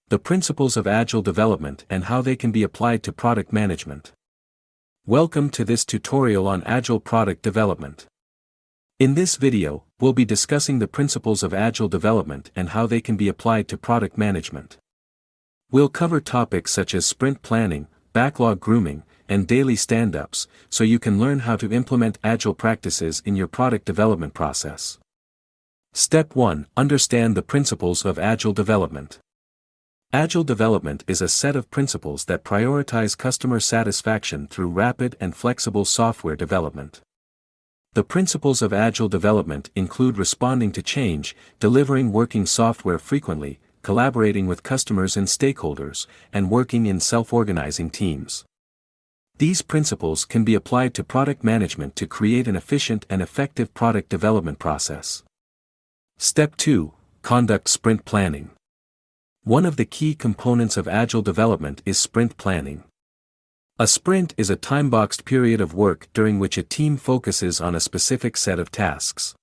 The principles of Agile development and how they can be applied to product management. Welcome to this tutorial on Agile product development. In this video, we'll be discussing the principles of Agile development and how they can be applied to product management. We'll cover topics such as sprint planning, backlog grooming, and daily stand-ups, so you can learn how to implement Agile practices in your product development process. Step 1. Understand the principles of Agile development. Agile development is a set of principles that prioritize customer satisfaction through rapid and flexible software development. The principles of Agile development include responding to change, delivering working software frequently, collaborating with customers and stakeholders, and working in self-organizing teams. These principles can be applied to product management to create an efficient and effective product development process. Step 2. Conduct sprint planning. One of the key components of Agile development is sprint planning. A sprint is a time-boxed period of work during which a team focuses on a specific set of tasks.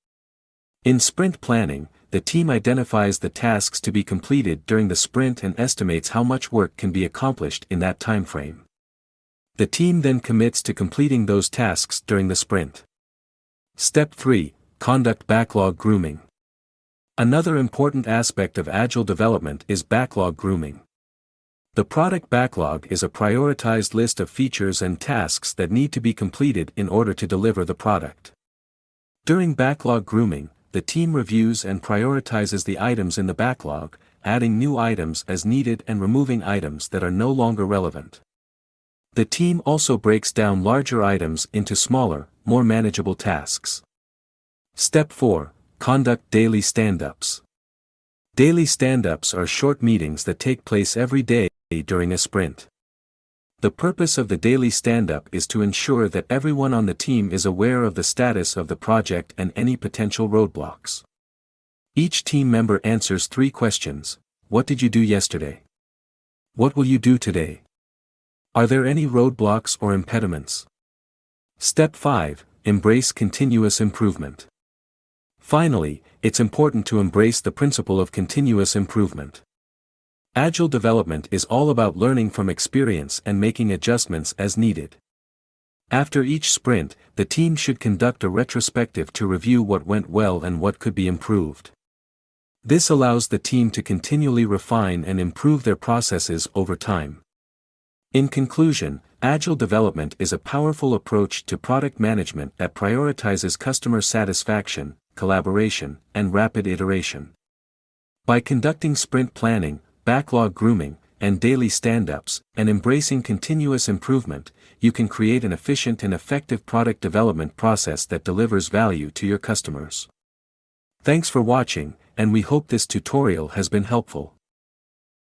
In sprint planning, the team identifies the tasks to be completed during the sprint and estimates how much work can be accomplished in that time frame. The team then commits to completing those tasks during the sprint. Step 3. Conduct backlog grooming. Another important aspect of Agile development is backlog grooming. The product backlog is a prioritized list of features and tasks that need to be completed in order to deliver the product. During backlog grooming, the team reviews and prioritizes the items in the backlog, adding new items as needed and removing items that are no longer relevant. The team also breaks down larger items into smaller, more manageable tasks. Step 4. Conduct daily stand-ups. Daily stand-ups are short meetings that take place every day during a sprint. The purpose of the daily stand-up is to ensure that everyone on the team is aware of the status of the project and any potential roadblocks. Each team member answers 3 questions. What did you do yesterday? What will you do today? Are there any roadblocks or impediments? Step 5. Embrace continuous improvement. Finally, it's important to embrace the principle of continuous improvement. Agile development is all about learning from experience and making adjustments as needed. After each sprint, the team should conduct a retrospective to review what went well and what could be improved. This allows the team to continually refine and improve their processes over time. In conclusion, Agile development is a powerful approach to product management that prioritizes customer satisfaction, collaboration, and rapid iteration. By conducting sprint planning, backlog grooming, and daily stand-ups, and embracing continuous improvement, you can create an efficient and effective product development process that delivers value to your customers. Thanks for watching, and we hope this tutorial has been helpful.